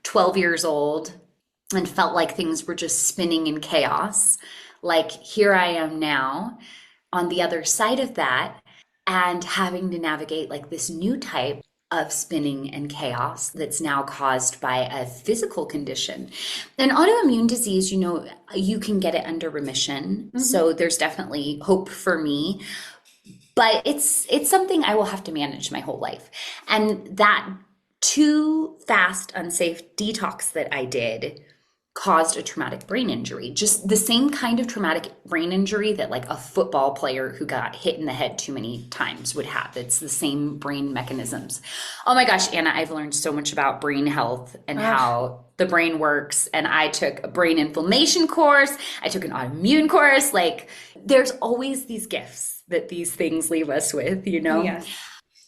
12 years old and felt like things were just spinning in chaos. Like here I am now on the other side of that, and having to navigate like this new type of spinning and chaos that's now caused by a physical condition. And autoimmune disease, you can get it under remission. Mm-hmm. So there's definitely hope for me, but it's something I will have to manage my whole life. And that too fast, unsafe detox that I did caused a traumatic brain injury, just the same kind of traumatic brain injury that like a football player who got hit in the head too many times would have. It's the same brain mechanisms. Oh my gosh, Anna, I've learned so much about brain health and how the brain works. And I took a brain inflammation course. I took an autoimmune course. Like there's always these gifts that these things leave us with, you know? Yes.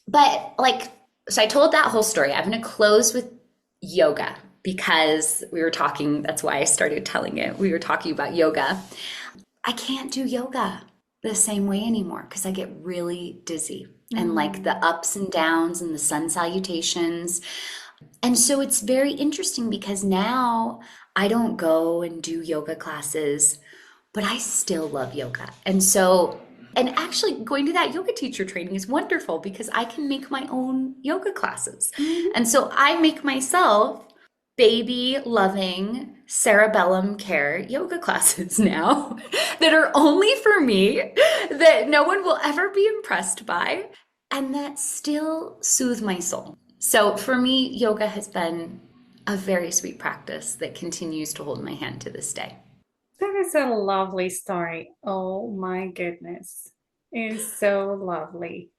But like, so I told that whole story. I'm going to close with yoga because we were talking, that's why I started telling it. We were talking about yoga. I can't do yoga the same way anymore because I get really dizzy and like the ups and downs and the sun salutations. And so it's very interesting because now I don't go and do yoga classes, but I still love yoga. And so, and actually going to that yoga teacher training is wonderful because I can make my own yoga classes. And so I make myself baby loving cerebellum care yoga classes now that are only for me, that no one will ever be impressed by, and that still soothe my soul. So for me, yoga has been a very sweet practice that continues to hold my hand to this day. That is a lovely story. Oh my goodness. It is so lovely.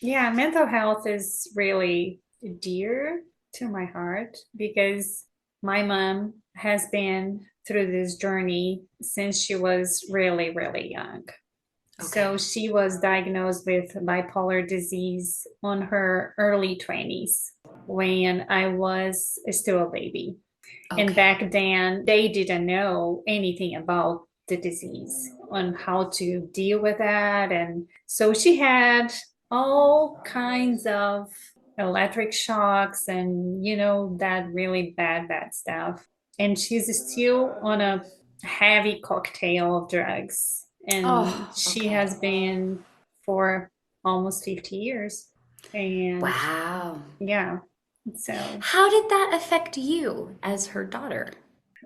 Yeah, mental health is really dear to my heart because my mom has been through this journey since she was really, really young. So she was diagnosed with bipolar disease on her early 20s when I was still a baby. And back then, they didn't know anything about the disease, on how to deal with that. And so she had all kinds of electric shocks and, that really bad stuff. And she's still on a heavy cocktail of drugs. And she has been for almost 50 years. And wow. Yeah. So how did that affect you as her daughter?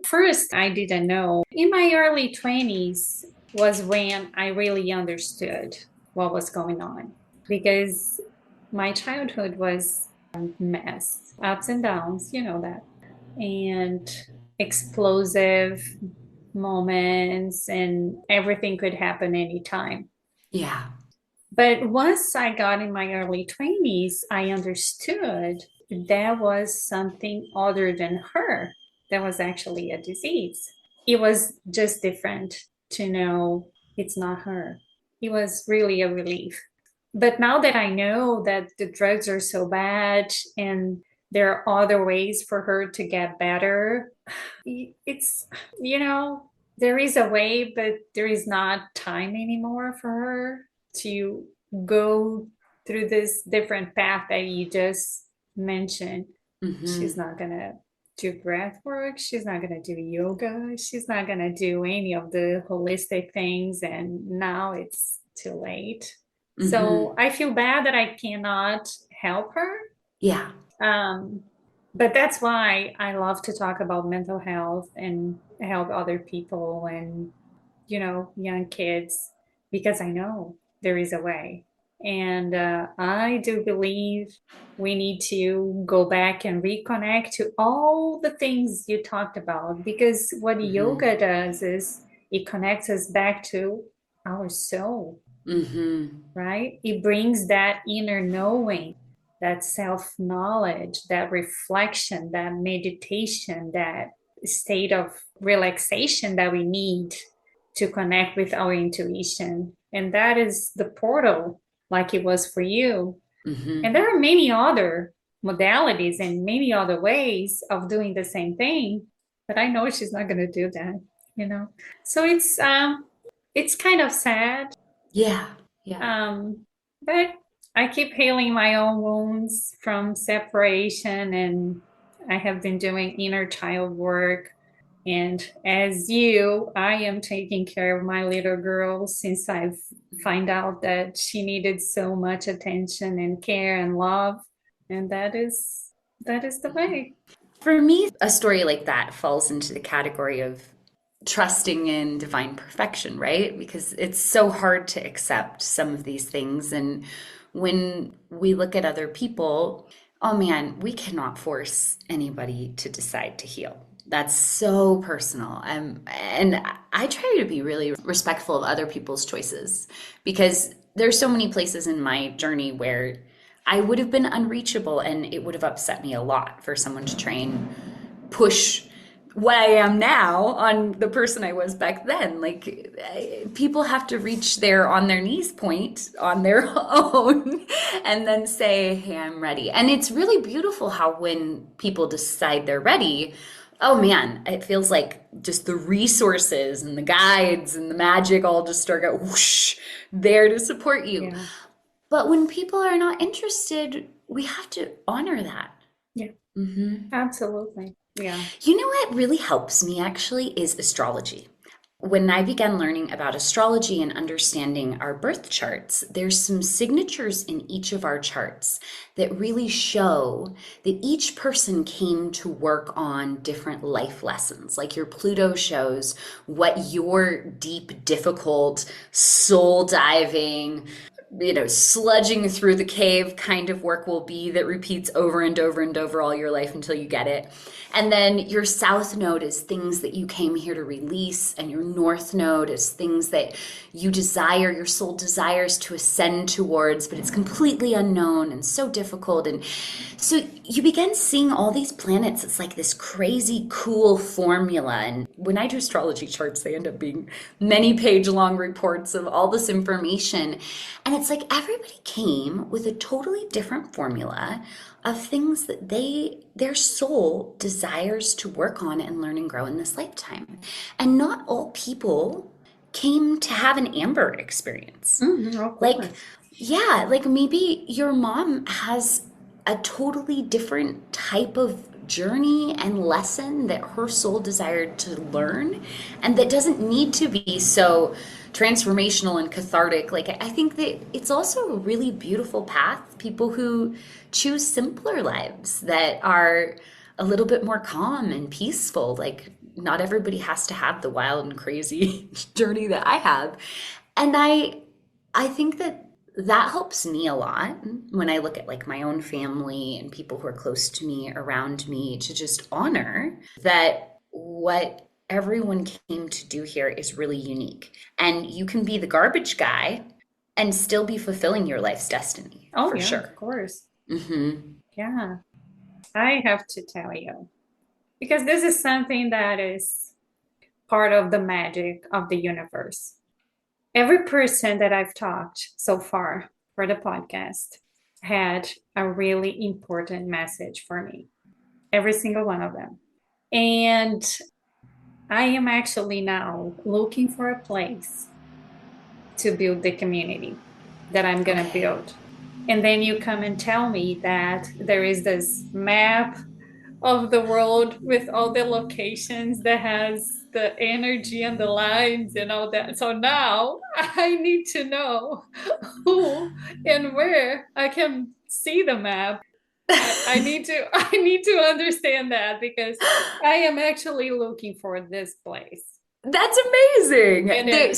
First, I didn't know. In my early 20s was when I really understood what was going on because my childhood was a mess, ups and downs, you know that, and explosive moments, and everything could happen anytime. Yeah. But once I got in my early 20s, I understood there was something other than her. There was actually a disease. It was just different to know it's not her. It was really a relief. But now that I know that the drugs are so bad and there are other ways for her to get better, it's, there is a way, but there is not time anymore for her to go through this different path that you just mentioned. She's not going to do breath work. She's not going to do yoga. She's not going to do any of the holistic things. And now it's too late. So I feel bad that I cannot help her. Yeah. But that's why I love to talk about mental health and help other people and, young kids, because I know there is a way. And I do believe we need to go back and reconnect to all the things you talked about, because what yoga does is it connects us back to our soul, right? It brings that inner knowing, that self-knowledge, that reflection, that meditation, that state of relaxation that we need to connect with our intuition. And that is the portal, like it was for you. And there are many other modalities and many other ways of doing the same thing, but I know she's not going to do that, So it's kind of sad. Yeah. But I keep healing my own wounds from separation, and I have been doing inner child work. And as you, I am taking care of my little girl since I've find out that she needed so much attention and care and love. And that is the way. For me, a story like that falls into the category of trusting in divine perfection, right? Because it's so hard to accept some of these things. And when we look at other people, oh man, we cannot force anybody to decide to heal. That's so personal. And I try to be really respectful of other people's choices because there's so many places in my journey where I would have been unreachable and it would have upset me a lot for someone to try and push what I am now on the person I was back then. Like people have to reach their on their knees point on their own and then say, hey, I'm ready. And it's really beautiful how when people decide they're ready, oh man, it feels like just the resources and the guides and the magic all just start go whoosh, there to support you. Yeah. But when people are not interested, we have to honor that. Yeah. Mm-hmm. Absolutely. Yeah. You know what really helps me actually is astrology. When I began learning about astrology and understanding our birth charts, there's some signatures in each of our charts that really show that each person came to work on different life lessons. Like your Pluto shows what your deep, difficult, soul diving, sludging through the cave kind of work will be that repeats over and over and over all your life until you get it. And then your south node is things that you came here to release, and your north node is things that you desire, your soul desires to ascend towards, but it's completely unknown and so difficult. And so you begin seeing all these planets. It's like this crazy cool formula. And when I do astrology charts, they end up being many page long reports of all this information. And it's like everybody came with a totally different formula of things that their soul desires to work on and learn and grow in this lifetime. And not all people came to have an Amber experience. Like maybe your mom has a totally different type of journey and lesson that her soul desired to learn, and that doesn't need to be so transformational and cathartic. Like I think that it's also a really beautiful path. People who choose simpler lives that are a little bit more calm and peaceful. Like not everybody has to have the wild and crazy journey that I have. And I think that helps me a lot when I look at like my own family and people who are close to me, around me, to just honor that what everyone came to do here is really unique. And you can be the garbage guy and still be fulfilling your life's destiny. Oh, for yeah, sure. Of course. Mm-hmm. Yeah. I have to tell you, because this is something that is part of the magic of the universe. Every person that I've talked so far for the podcast had a really important message for me. Every single one of them. And I am actually now looking for a place to build the community that I'm going to build. And then you come and tell me that there is this map of the world with all the locations that has the energy and the lines and all that. So now I need to know who and where I can see the map. I need to understand that, because I am actually looking for this place. That's amazing. It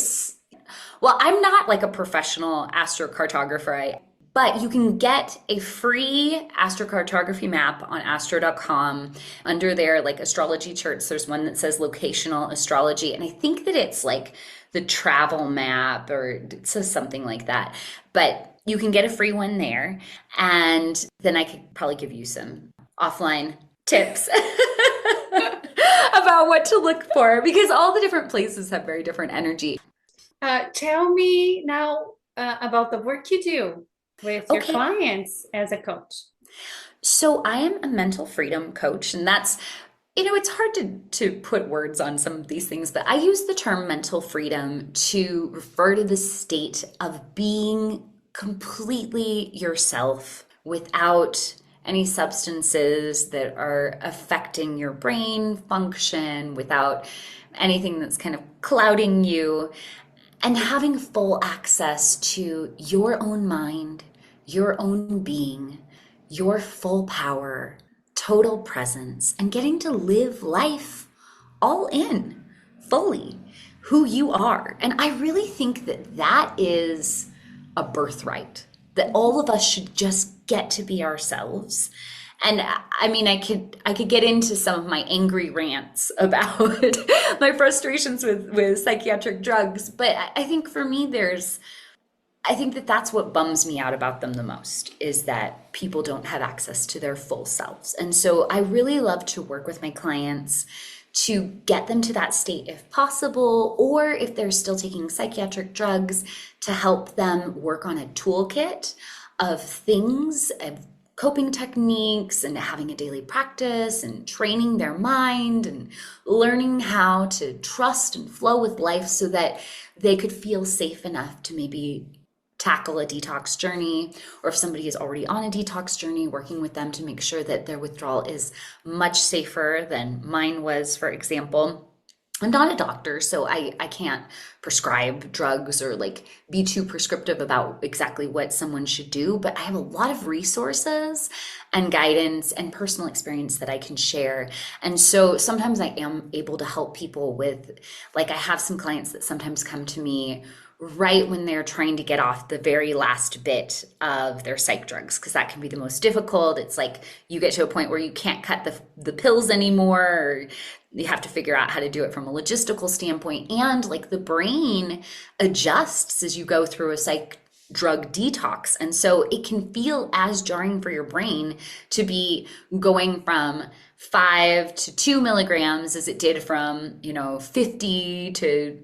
Well, I'm not like a professional astrocartographer, but you can get a free astrocartography map on astro.com. Under there, like astrology charts, there's one that says locational astrology. And I think that it's like the travel map, or it says something like that. But you can get a free one there. And then I could probably give you some offline tips about what to look for, because all the different places have very different energy. Tell me now about the work you do with your clients as a coach. So I am a mental freedom coach, and that's, it's hard to put words on some of these things, but I use the term mental freedom to refer to the state of being completely yourself without any substances that are affecting your brain function, without anything that's kind of clouding you, and having full access to your own mind, your own being, your full power, total presence, and getting to live life all in, fully, who you are. And I really think that that is a birthright, that all of us should just get to be ourselves. And I mean, I could get into some of my angry rants about my frustrations with psychiatric drugs, but I think for me, I think that that's what bums me out about them the most, is that people don't have access to their full selves. And so I really love to work with my clients to get them to that state if possible, or if they're still taking psychiatric drugs, to help them work on a toolkit of things, of coping techniques, and having a daily practice and training their mind and learning how to trust and flow with life so that they could feel safe enough to maybe tackle a detox journey, or if somebody is already on a detox journey, working with them to make sure that their withdrawal is much safer than mine was, for example. I'm not a doctor, so I can't prescribe drugs or like be too prescriptive about exactly what someone should do, but I have a lot of resources and guidance and personal experience that I can share. And so sometimes I am able to help people with, like, I have some clients that sometimes come to me right when they're trying to get off the very last bit of their psych drugs, because that can be the most difficult. It's like you get to a point where you can't cut the pills anymore, or you have to figure out how to do it from a logistical standpoint. And like the brain adjusts as you go through a psych drug detox. And so it can feel as jarring for your brain to be going from 5 to 2 milligrams as it did from, 50 to,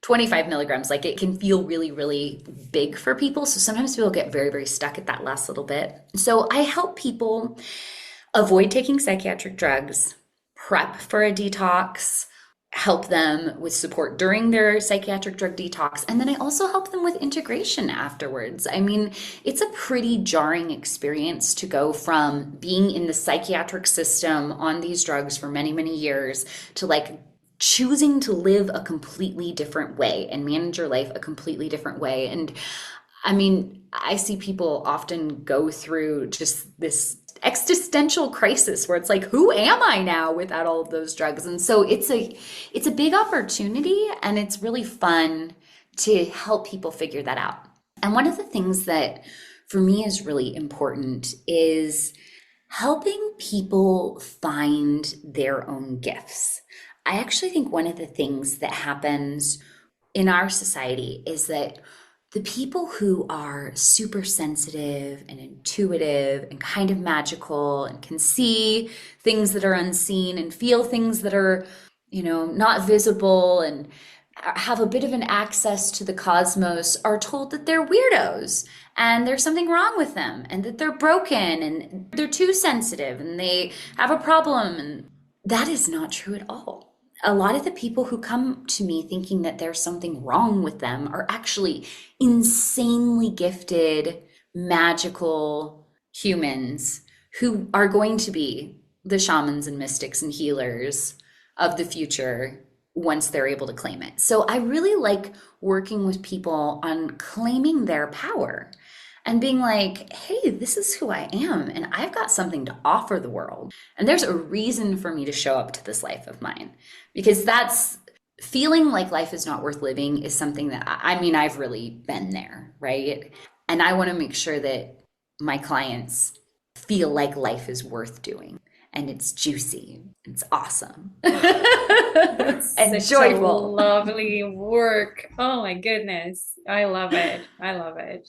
25 milligrams. Like, it can feel really, really big for people. So sometimes people get very, very stuck at that last little bit. So I help people avoid taking psychiatric drugs, prep for a detox, help them with support during their psychiatric drug detox. And then I also help them with integration afterwards. I mean, it's a pretty jarring experience to go from being in the psychiatric system on these drugs for many, many years to like choosing to live a completely different way and manage your life a completely different way. And I mean, I see people often go through just this existential crisis where it's like, who am I now without all of those drugs? And so it's a big opportunity, and it's really fun to help people figure that out. And one of the things that for me is really important is helping people find their own gifts. I actually think one of the things that happens in our society is that the people who are super sensitive and intuitive and kind of magical and can see things that are unseen and feel things that are, not visible and have a bit of an access to the cosmos are told that they're weirdos and there's something wrong with them and that they're broken and they're too sensitive and they have a problem. And that is not true at all. A lot of the people who come to me thinking that there's something wrong with them are actually insanely gifted, magical humans who are going to be the shamans and mystics and healers of the future once they're able to claim it. So I really like working with people on claiming their power and being like, hey, this is who I am, and I've got something to offer the world. And there's a reason for me to show up to this life of mine, because that's feeling like life is not worth living is something that, I've really been there, right? And I want to make sure that my clients feel like life is worth doing and it's juicy, it's awesome, and joyful. Lovely work. Oh my goodness. I love it. I love it.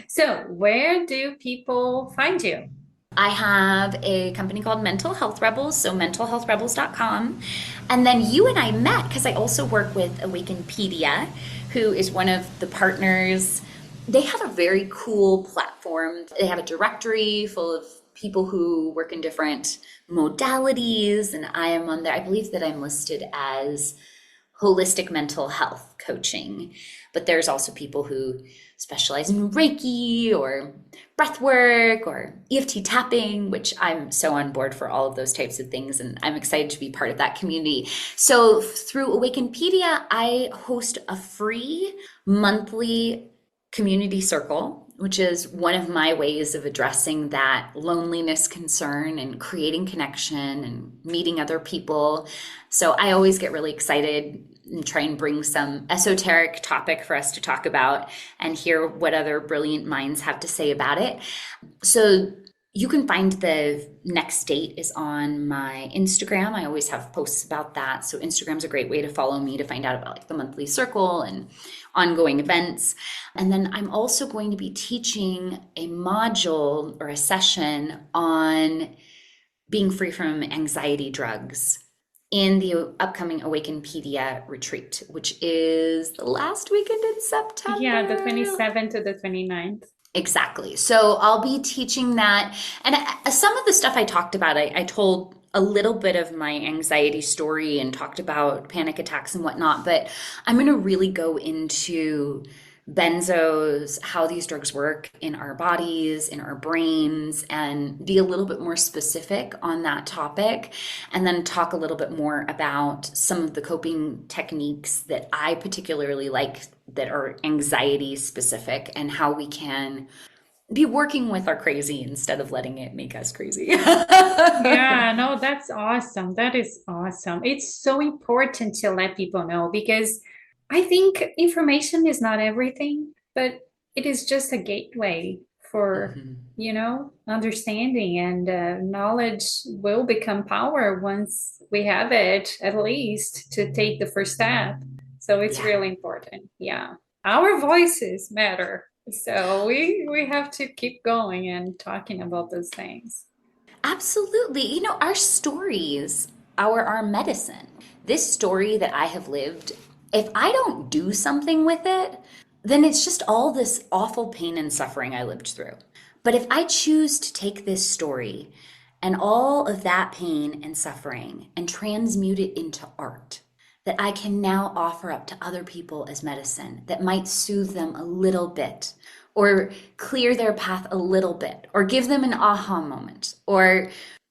So where do people find you? I have a company called Mental Health Rebels, so mentalhealthrebels.com. And then you and I met because I also work with Awakenpedia, who is one of the partners. They have a very cool platform. They have a directory full of people who work in different modalities, and I am on there. I believe that I'm listed as holistic mental health coaching, but there's also people who specialize in Reiki or breathwork or EFT tapping, which I'm so on board for all of those types of things, and I'm excited to be part of that community. So through Awakenpedia, I host a free monthly community circle, which is one of my ways of addressing that loneliness concern and creating connection and meeting other people. So I always get really excited and try and bring some esoteric topic for us to talk about and hear what other brilliant minds have to say about it. So You can find the next date is on my Instagram. I always have posts about that. So Instagram's a great way to follow me to find out about like the monthly circle and ongoing events. And then I'm also going to be teaching a module or a session on being free from anxiety drugs in the upcoming Awakenpedia retreat, which is the last weekend in September. Yeah, the 27th to the 29th. Exactly. So I'll be teaching that. And some of the stuff I talked about, I told a little bit of my anxiety story and talked about panic attacks and whatnot, but I'm going to really go into benzos, how these drugs work in our bodies, in our brains, and be a little bit more specific on that topic. And then talk a little bit more about some of the coping techniques that I particularly like that are anxiety specific and how we can be working with our crazy instead of letting it make us crazy. Yeah, no, that's awesome. That is awesome. It's so important to let people know because I think information is not everything, but it is just a gateway for, understanding, and knowledge will become power once we have it, at least to take the first step. So it's really important. Yeah. Our voices matter. So we have to keep going and talking about those things. Absolutely. Our stories are our medicine. This story that I have lived, if I don't do something with it, then it's just all this awful pain and suffering I lived through. But if I choose to take this story and all of that pain and suffering and transmute it into art, that I can now offer up to other people as medicine that might soothe them a little bit, or clear their path a little bit, or give them an aha moment, or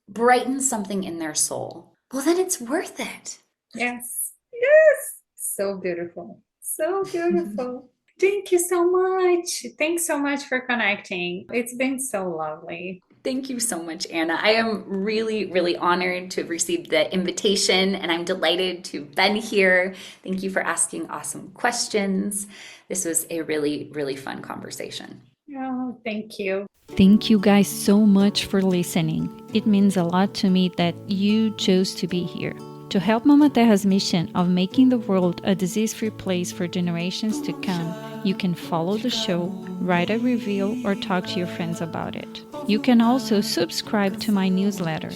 brighten something in their soul, well, then it's worth it. Yes. Yes. So beautiful. So beautiful. Thank you so much. Thanks so much for connecting. It's been so lovely. Thank you so much, Anna. I am really, really honored to have received the invitation, and I'm delighted to have been here. Thank you for asking awesome questions. This was a really, really fun conversation. Oh, thank you. Thank you guys so much for listening. It means a lot to me that you chose to be here. To help Mama Terra's mission of making the world a disease-free place for generations to come, you can follow the show, write a review, or talk to your friends about it. You can also subscribe to my newsletter.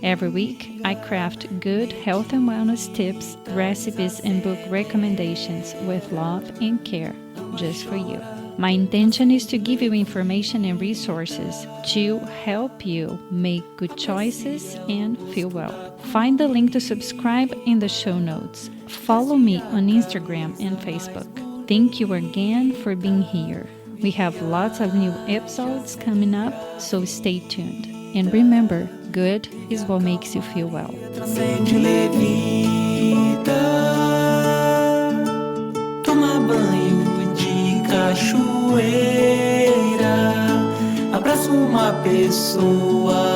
Every week, I craft good health and wellness tips, recipes, and book recommendations with love and care, just for you. My intention is to give you information and resources to help you make good choices and feel well. Find the link to subscribe in the show notes. Follow me on Instagram and Facebook. Thank you again for being here. We have lots of new episodes coming up, so stay tuned. And remember, good is what makes you feel well. Transcende, levita, toma banho de cachoeira, abraça uma pessoa